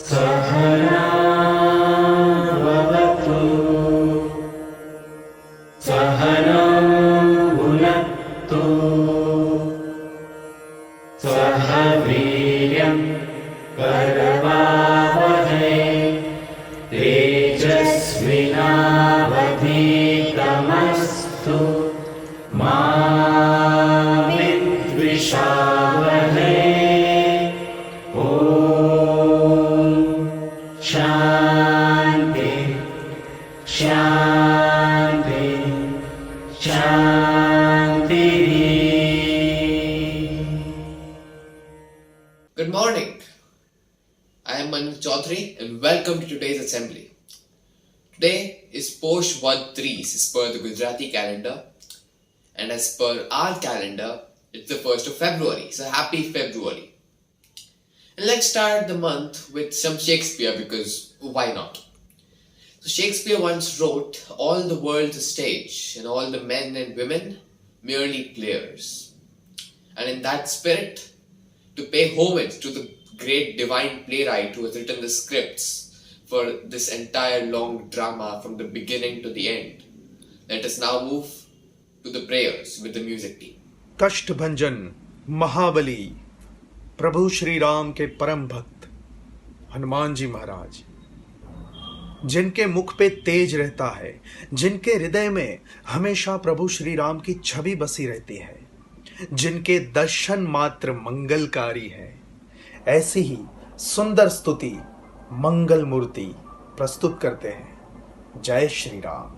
सहनावतु सहनौ भुनक्तु सह वीर्यं करवावहै तेजस्विनावधीतमस्तु मा विद्विषावहै। शांति शांति शांति। Good morning. I am Manu Chaudhary and welcome to today's assembly. Today is Posh Vad 3 as per the Gujarati calendar, and as per our calendar it's the 1st of February. So happy February. And let's start the month with some Shakespeare, because why not? So Shakespeare once wrote, "All the world's a stage and all the men and women merely players." And in that spirit, to pay homage to the great divine playwright who has written the scripts for this entire long drama from the beginning to the end, let us now move to the prayers with the music team. कष्ट भंजन महाबली प्रभु श्री राम के परम भक्त हनुमान जी महाराज, जिनके मुख पे तेज रहता है, जिनके हृदय में हमेशा प्रभु श्री राम की छवि बसी रहती है, जिनके दर्शन मात्र मंगलकारी है, ऐसी ही सुंदर स्तुति मंगल मूर्ति प्रस्तुत करते हैं। जय Shri Ram.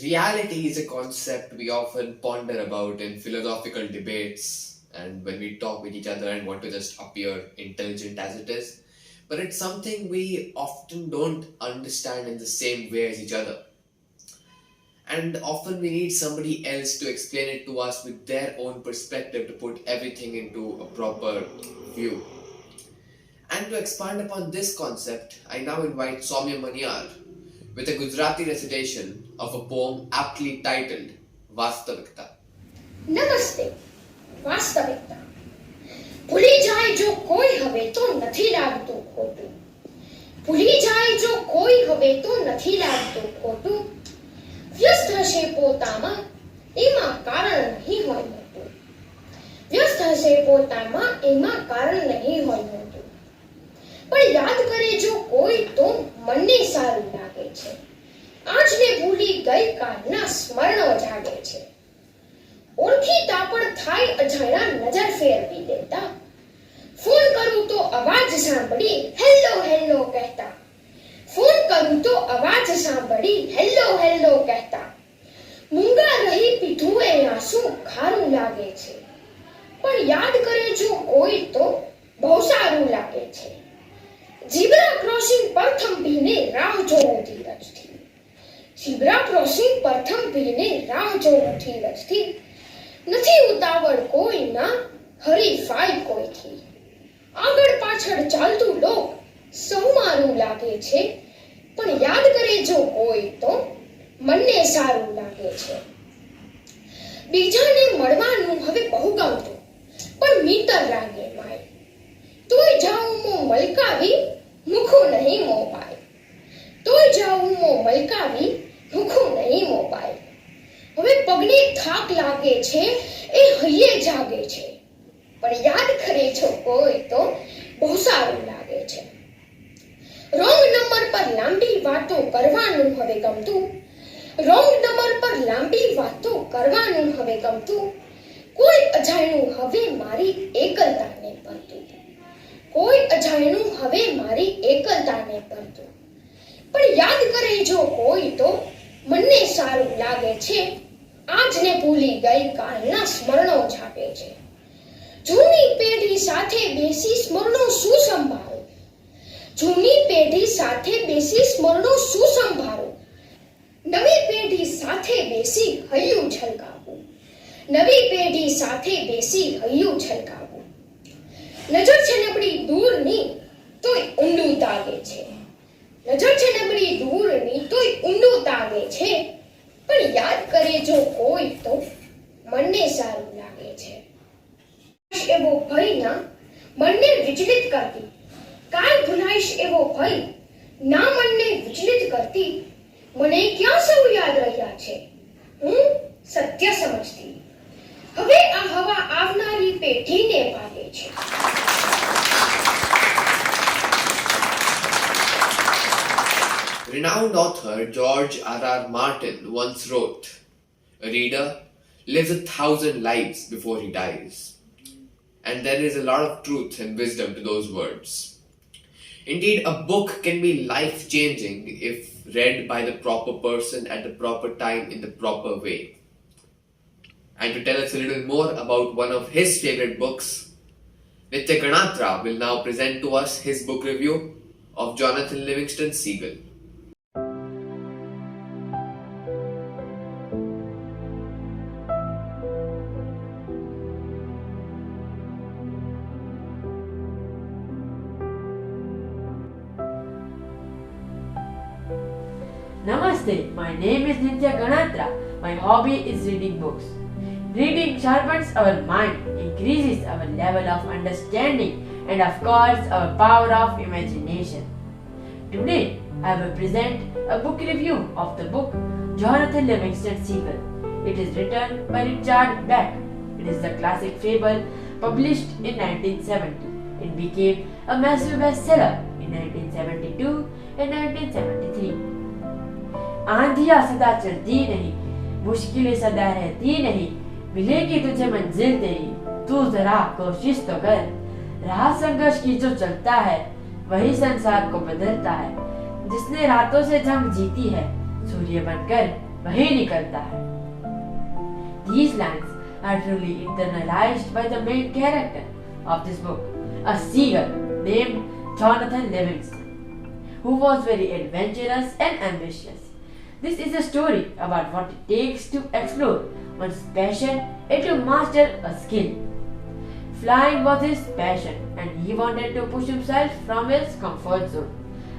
Reality is a concept we often ponder about in philosophical debates and when we talk with each other and want to just appear intelligent as it is. But it's something we often don't understand in the same way as each other. And often we need somebody else to explain it to us with their own perspective to put everything into a proper view. And to expand upon this concept, I now invite Soumya Maniyar with a Gujarati recitation of a poem aptly titled Vastavikta. નમસ્તે. વાસ્તવિકતા ભૂલી જાય જો કોઈ હવે તો નથી લાગતું ખોટું. ભૂલી જાય જો કોઈ હવે તો નથી લાગતું ખોટું. વ્યસ્ત હશે પોતામાં એમાં કારણ નહીં હોય મોટું. વ્યસ્ત હશે પોતામાં એમાં કારણ નહીં હોય મોટું. પણ યાદ કરે જો કોઈ તો મનને સારું લાગે છે. આજને ભૂલી ગઈ કાલના સ્મરણો જાગે છે. ઓળખીતા પણ થાય અજાણ્યા નજર ફેરવી દેતા. ફોન કરું તો અવાજ સાંભળી હેલો હેલો કહેતા. ફોન કરું તો અવાજ સાંભળી હેલો હેલો કહેતા. મૂંગા રહી પીધું એ આંસુ ખારું લાગે છે. પણ યાદ કરે જો કોઈ તો બહુ સારું લાગે છે. ઝીબ્રા ક્રોસિંગ પર થંભીને રાહ જોઉં ધીરજથી. ઝીબ્રા ક્રોસિંગ પર થંભીને રાહ જોઉં ધીરજથી. નથી ઉતાવળ કોઈના હરીફાઈ કોઈથી. આગળ પાછળ ચાલતું લોક સૌ મારું લાગે છે. પણ યાદ કરે જો કોઈ તો મનને સારું લાગે છે. બીજાને મળવાનું હવે બહુ ગમતું પણ મીટર લાગે માય. તોય જાઉં મો મલકાવી મુખું નહીં મોબાઈલ. તોય જાઉં મો મલકાવી મુખું નહીં મોબાઈલ. હવે પગને થાક લાગે છે એ હૈયે જાગે છે. પણ યાદ કરે છો કોઈ તો બહુ સારું લાગે છે. રોંગ નંબર પર લાંબી વાતો કરવાનું હવે ગમતું. રોંગ નંબર પર લાંબી વાતો કરવાનું હવે ગમતું. કોઈ અજાણ્યું હવે મારી એકલતાને ભરતું. કોઈ અજાણ્યું હવે મારી એકલતાને ભરતું. પણ યાદ કરે જો કોઈ તો મનને સારું લાગે છે. આજને ભૂલી ગઈ કાલના સ્મરણો જાગે છે. જૂની પેઢી સાથે બેસી સ્મરણો શું સંભાળો. જૂની પેઢી સાથે બેસી સ્મરણો શું સંભાળો. નવી પેઢી સાથે બેસી હૈયું છલકાવું. નવી પેઢી સાથે બેસી હૈયું છલકાવું. નજર છે નબળી દૂરની તોય ઊંડું તાગે છે. નજર છે નબળી દૂરની તોય ઊંડું તાગે છે. પણ યાદ કરે જો કોઈ તો મનને સારું લાગે છે. એવો ભય ના મનને વિચલિત કરતી. કાલ ભૂલાઈશ એવો ભય ના મનને વિચલિત કરતી. મને ક્યાં સૌ યાદ રહ્યા છે. હું સત્ય સમજતી. હવે આ હવા આવનારી પેઢીને ભાગે છે. Renowned author George R.R. Martin once wrote, "A reader lives 1,000 lives before he dies." And there is a lot of truth and wisdom to those words. Indeed, a book can be life-changing if read by the proper person at the proper time in the proper way. And to tell us a little more about one of his favorite books, Nitya Ganatra will now present to us his book review of Jonathan Livingston Seagull. Namaste, my name is Nitya Ganatra. My hobby is reading books. Reading sharpens our mind, increases our level of understanding, and of course our power of imagination. Today, I will present a book review of the book Jonathan Livingston Seagull. It is written by Richard Bach. It is a classic fable published in 1970. It became a massive bestseller in 1972 and 1973. आंधियां सदा चलती नहीं, मुश्किलें सदा रहती नहीं, मिलेगी तुझे मंजिल तेरी, तू जरा कोशिश तो कर। राह संघर्ष की जो चलता है वही संसार को बदलता है। जिसने रातों से जंग जीती है, सूर्य बनकर वही निकलता है. These lines are truly internalized by the main character of this book, a seagull named Jonathan Livingston, who was very adventurous and ambitious. This is a story about what it takes to explore one's passion and to master a skill. Flying was his passion and he wanted to push himself from his comfort zone.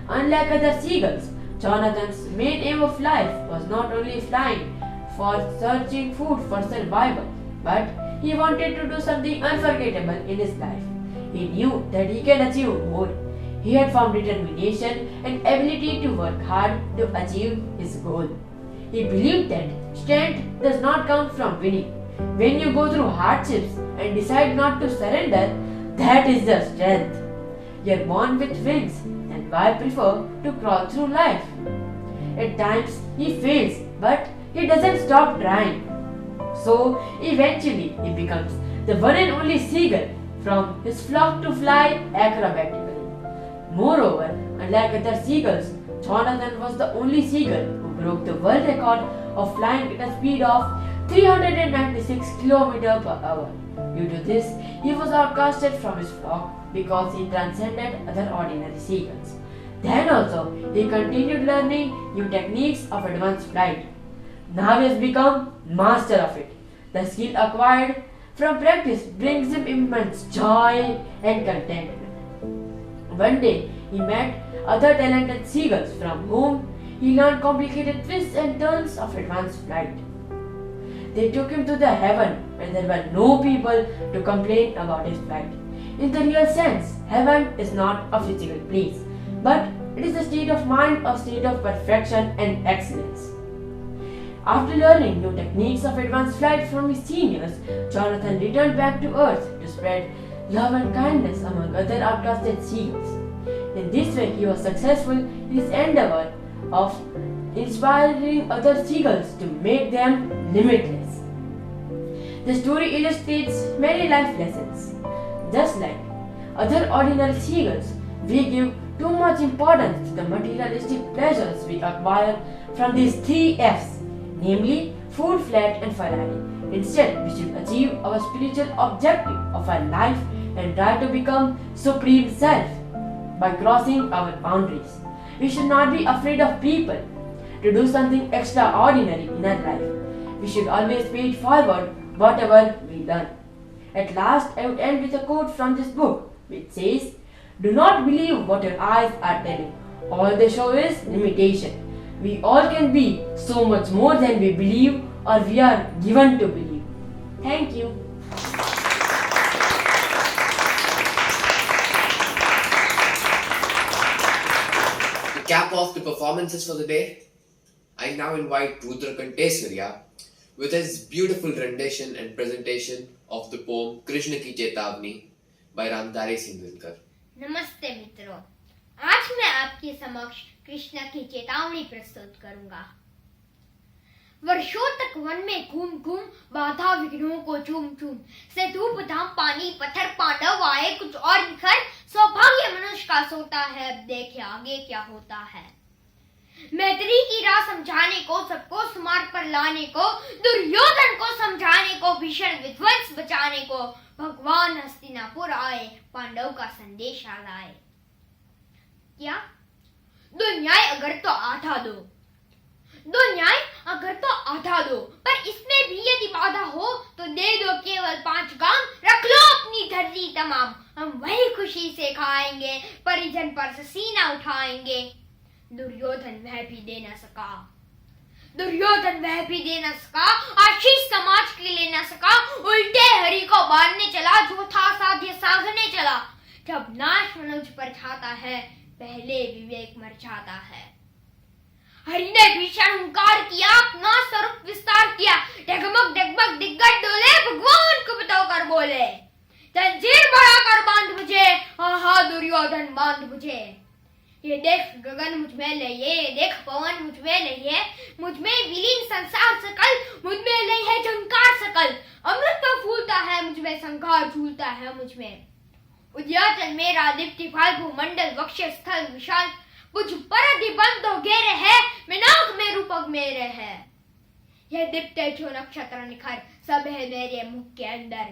Unlike other seagulls, Jonathan's main aim of life was not only flying for searching food for survival, but he wanted to do something unforgettable in his life. He knew that he can achieve more. He had found determination and ability to work hard to achieve his goal. He believed that strength does not come from winning. When you go through hardships and decide not to surrender, that is the strength. You are born with wings, and why prefer to crawl through life? At times he fails, but he doesn't stop trying. So eventually he becomes the one and only seagull from his flock to fly acrobatically. Moreover, unlike other seagulls, Jonathan was the only seagull who broke the world record of flying at a speed of 396 km per hour. Due to this, he was outcasted from his flock because he transcended other ordinary seagulls. Then also, he continued learning new techniques of advanced flight. Now he has become master of it. The skill acquired from practice brings him immense joy and contentment. One day, he met other talented seagulls from whom he learned complicated twists and turns of advanced flight. They took him to the heaven where there were no people to complain about his flight. In the real sense, heaven is not a physical place, but it is a state of mind, a state of perfection and excellence. After learning new techniques of advanced flight from his seniors, Jonathan returned back to Earth to spread love and kindness among other outcasted seagulls. In this way, he was successful in his endeavor of inspiring other seagulls to make them limitless. The story illustrates many life lessons. Just like other ordinary seagulls, we give too much importance to the materialistic pleasures we acquire from these 3 F's, namely food, flat and Ferrari. Instead, we should achieve our spiritual objective of our life and try to become supreme self by crossing our boundaries. We should not be afraid of people to do something extraordinary in our life. We should always pay it forward whatever we learn. At last, I would end with a quote from this book which says, "Do not believe what your eyes are telling. All they show is limitation. We all can be so much more than we believe or we are given to believe." Thank you. To cap off the performances for the day, I now invite Rudra Kanteswarya with his beautiful rendition and presentation of the poem Krishna Ki Chetavni by Ramdari Singh. नमस्ते मित्रों, आज मैं आपके समक्ष कृष्ण की चेतावनी प्रस्तुत करूंगा। वर्षों तक वन में घूम घूम बाधा विघ्नों को चूम चूम से धूप धाम पानी पत्थर पांडव आए कुछ और निखर सौभाग्य मनुष्य का सोता है अब देखे आगे क्या होता है। मैत्री की राह समझाने को सबको सुमार्ग पर लाने को दुर्योधन को समझाने को भीषण विध्वंस बचाने को भगवान हस्तिनापुर आए पांडव का संदेश लाए। क्या दो न्याय अगर तो आधा दो, दो न्याय अगर तो आधा दो, पर इसमें भी यदि बाधा हो तो दे दो केवल 5 गांव, रख लो अपनी धरती तमाम, हम वही खुशी से खाएंगे परिजन पर से सीना उठाएंगे। दुर्योधन वह भी दे न सका, दुर्योधन वह भी दे न सका, आशीष समाज के ले न सका, उल्टे हरि को बांधने चला जो था साध्य साधने चला। जब नाश मनुष्य पर छाता है पहले विवेक मर जाता है। हरि ने भीषण हुंकार किया अपना स्वरूप विस्तार किया, डगमग डगमग दिग्गज डोले भगवान को बताकर बोले, जंजीर बढ़ाकर बांध मुझे, आहा दुर्योधन बांध मुझे। ये देख गगन मुझ में लई है, ये देख पवन मुझ में लई है, मुझ में विलीन संसार सकल, मुझ में लई है झंकार सकल, अमृत तो फूलता है मुझ में, संघार झूलता है मुझ में। उद्याचल मेरा दीप्ति फाल्गु मंडल वक्ष स्थल विशाल, कुछ पर दिबंध घेरे है, मीनाक में रूपक मेरे है। ये दिखते जो नक्षत्र निखर सब है मेरे मुख के अंदर।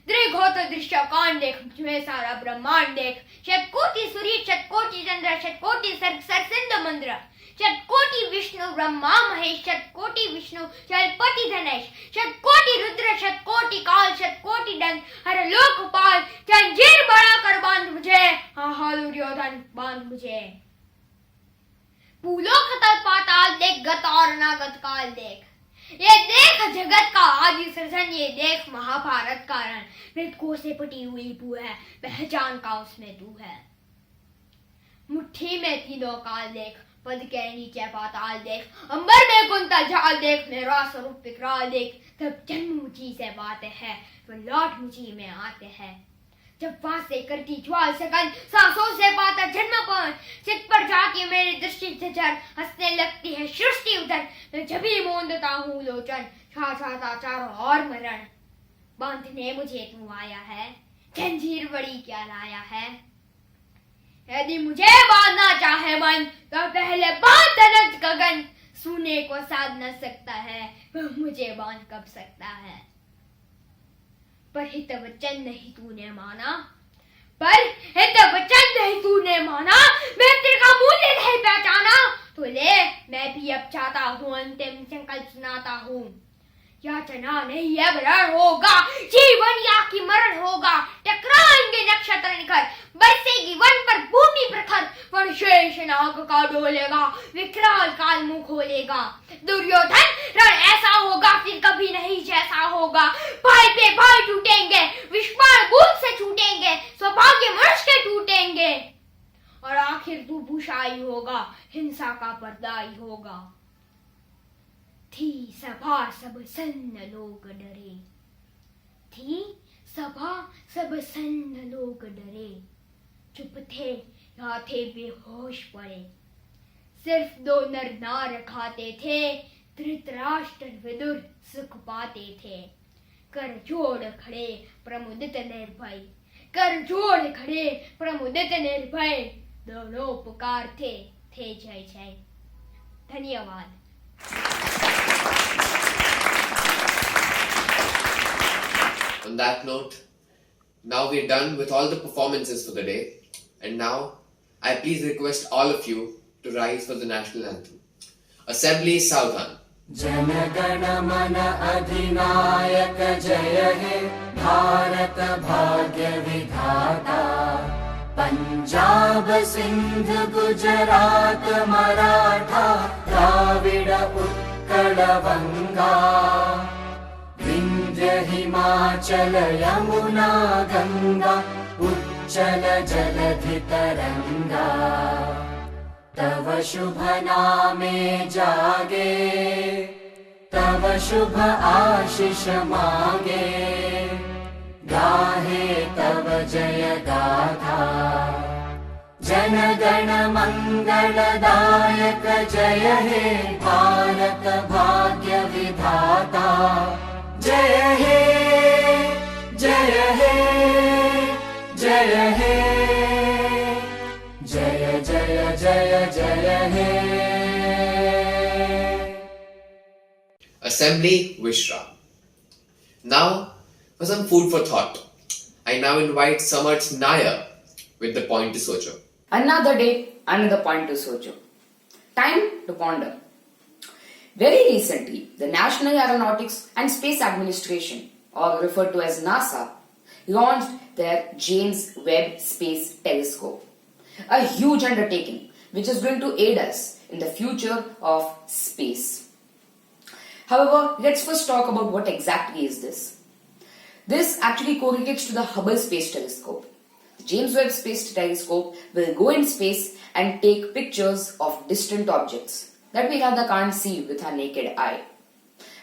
दृग हो तो दृश्य कान देख, मुझमें सारा ब्रह्मांड देख। शतकोटि सूर्य शतकोटि चंद्र शतकोटि सर्ग सरसिंध मंद्र। शतकोटि विष्णु ब्रह्मा महेश शतकोटि विष्णु चलपति धनेश। शतकोटि रुद्र शतकोटि काल शतकोटि दंड हर लोकपाल। जंजीर बड़ा कर बांध मुझे, हाँ दुर्योधन बांध मुझे। भूलोक तल पाताल देख, गत और अनागत काल देख। ये देख जगत का आदि सृजन, ये देख महाभारत का रण। मृतकों से पटी हुई तू है, पहचान का उसमें तू है। मुट्ठी में तीनों काल देख, पद के नीचे पाताल देख। अंबर में कुंतल झाल देख, मेरा स्वरूप विकराल देख। तब जन्म मुझी से बातें हैं, तो लौट मुझी में आते हैं। जब फांसे करती ज्वाल सकन, सांसों से पाता जन्मपन। सिर पर जाके मेरी दृष्टि झर, हंसने लगती है सृष्टि उधर। मैं जब ही मूंदता हूँ लोचन, छाछाता चारों और मरण। बांधने मुझे तू आया है, जंजीर बड़ी क्या लाया है। यदि मुझे बांधना चाहे मन, तो पहले बांध अनंत गगन। सुने को साध न सकता है, वह मुझे बांध कब सकता है। पर हित वचन नहीं तूने माना, पर हित वचन नहीं तूने माना। मैं तेरे का मूल्य नहीं पहचाना, तो ले मैं भी अब चाहता हूँ अंतिम संकल्प सुनाता हूँ। याचना नहीं अब रण होगा, जीवन या की मरण होगा। टकराएंगे नक्षत्र निखर, बरसेगी वन पर भूमि प्रखर। वण शेष नाग का डोलेगा, विकराल काल मुंह खोलेगा। दुर्योधन रण ऐसा होगा फिर कभी नहीं जैसा होगा। भाई पे भाई टूटेंगे, विष्माण बूंद से छूटेंगे। सौभाग्य मनुष्य के टूटेंगे, और आखिर तू भूषाई होगा, हिंसा का पर्दाई होगा। थी सभा सब सन्न लोग डरे, थी सभा सब सन्न लोग डरे। चुप थे या थे बेहोश पड़े, सिर्फ दो नर नार खाते थे। धृतराष्ट्र विदुर सुख पाते थे। कर जोड़ खड़े प्रमुदित निर्भय, कर जोड़ खड़े प्रमुदित निर्भय। दोनों पुकार थे जय जय। धन्यवाद। On that note, now we're done with all the performances for the day, and now I please request all of you to rise for the national anthem. Assembly Saudhan. जनगण मन अधिनायक जय हे भारत भाग्य विधाता। पंजाब सिंध गुजरात मराठा द्राविड उत्कल बंगा। विंध्य हिमाचल यमुना गंगा उच्चल जलधि तरंगा। तव शुभ नामे जागे, तव शुभ आशीष मांगे। गाहे तव जय गाथा, जन गण मंगलदायक जय हे भारत भाग्य विधाता। जय हे जय हे जय हे जय जय जय जय हे। Assembly Vishra. Now for some food for thought. I now invite Samarth Nair with the point to Socho. Another day, another point to Socho. Time to ponder. Very recently, the National Aeronautics and Space Administration, or referred to as NASA, launched their James Webb Space Telescope. A huge undertaking which is going to aid us in the future of space. However, let's first talk about what exactly is this. This actually correlates to the Hubble Space Telescope. The James Webb Space Telescope will go in space and take pictures of distant objects that we rather can't see with our naked eye.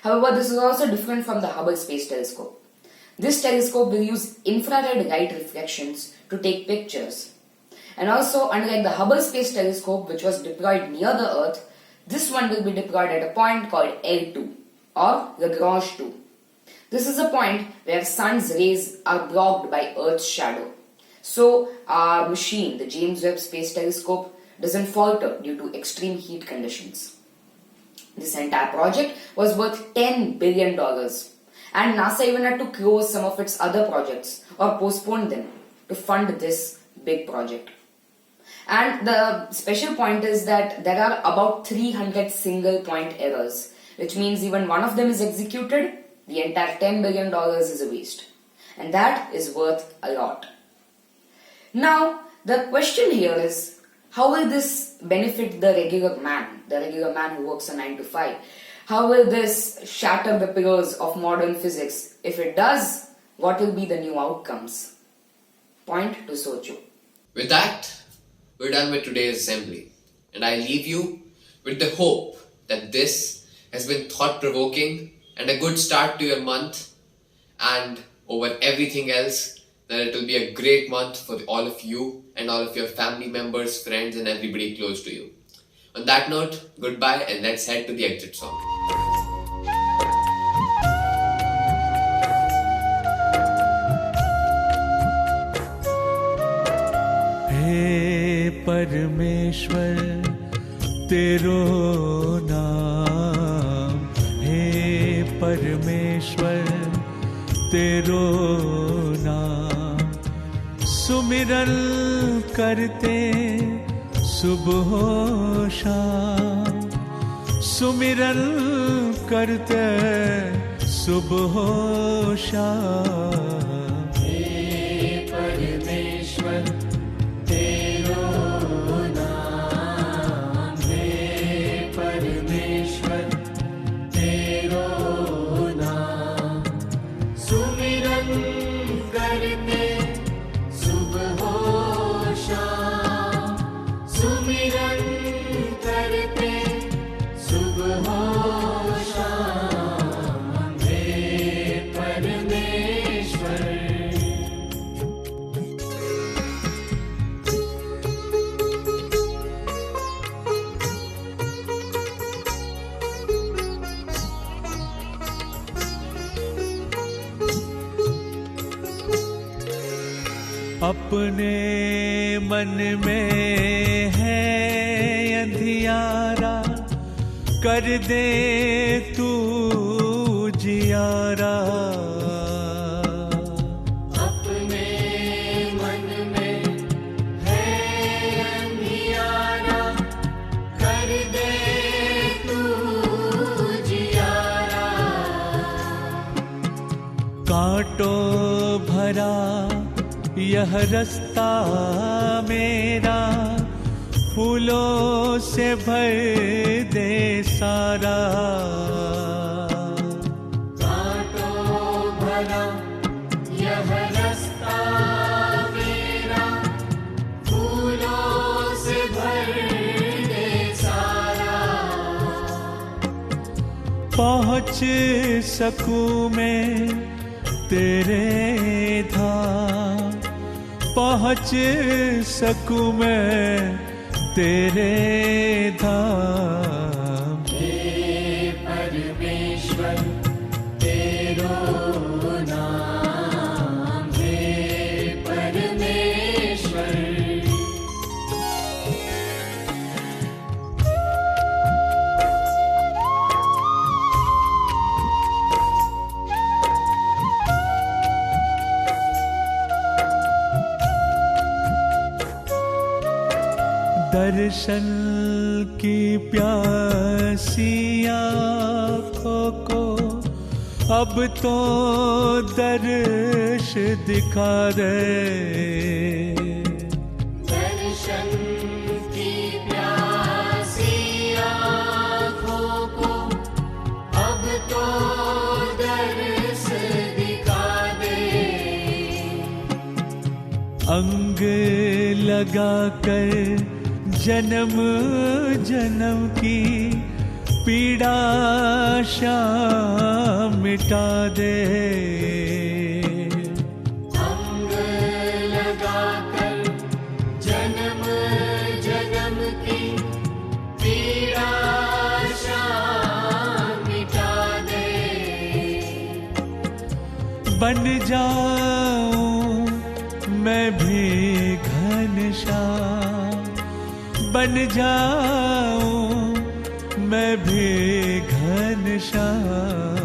However, this is also different from the Hubble Space Telescope. This telescope will use infrared light reflections to take pictures. And also, unlike the Hubble Space Telescope, which was deployed near the Earth, this one will be deployed at a point called L2 or Lagrange 2. This is a point where sun's rays are blocked by Earth's shadow. So, our machine, the James Webb Space Telescope, doesn't falter due to extreme heat conditions. This entire project was worth $10 billion, and NASA even had to close some of its other projects or postpone them to fund this big project. And the special point is that there are about 300 single point errors, which means even one of them is executed, the entire $10 billion is a waste. And that is worth a lot. Now, the question here is, how will this benefit the regular man who works a 9 to 5? How will this shatter the pillars of modern physics? If it does, what will be the new outcomes? Point to Socho. With that, we're done with today's assembly, and I leave you with the hope that this has been thought-provoking and a good start to your month, and over everything else, that it will be a great month for all of you and all of your family members, friends, and everybody close to you. On that note, goodbye, and let's head to the exit song. हे परमेश्वर तेरो नाम, हे परमेश्वर तेरो नाम, सुमिरन करते सुबह शाम, सुमिरन करते सुबह शाम। अपने मन में है अंधियारा, कर दे तू जियारा। अपने मन में है अंधियारा, कर दे तू जियारा। कांटों भरा यह रास्ता मेरा, फूलों से भर दे सारा। कांटों भरा यह रास्ता मेरा, फूलों से भर दे सारा। पहुँच सकूं मैं तेरे धाम, पहुँच सकूं मैं तेरे धाम। हे परमेश्वर तेरो नाम, हे परमेश्वर। दर्शन की प्यासी आँखों को अब तो दर्श दिखा दे। दर्शन की प्यासी आँखों को अब तो दर्श दिखा दे। अंग लगा कर जन्म जन्म की पीड़ा शाम मिटा दे। अंग लगा कर जन्म जन्म की पीड़ा शाम मिटा दे। बन जाऊं मैं भी घनश्याम, बन जाऊं मैं भी घनश्याम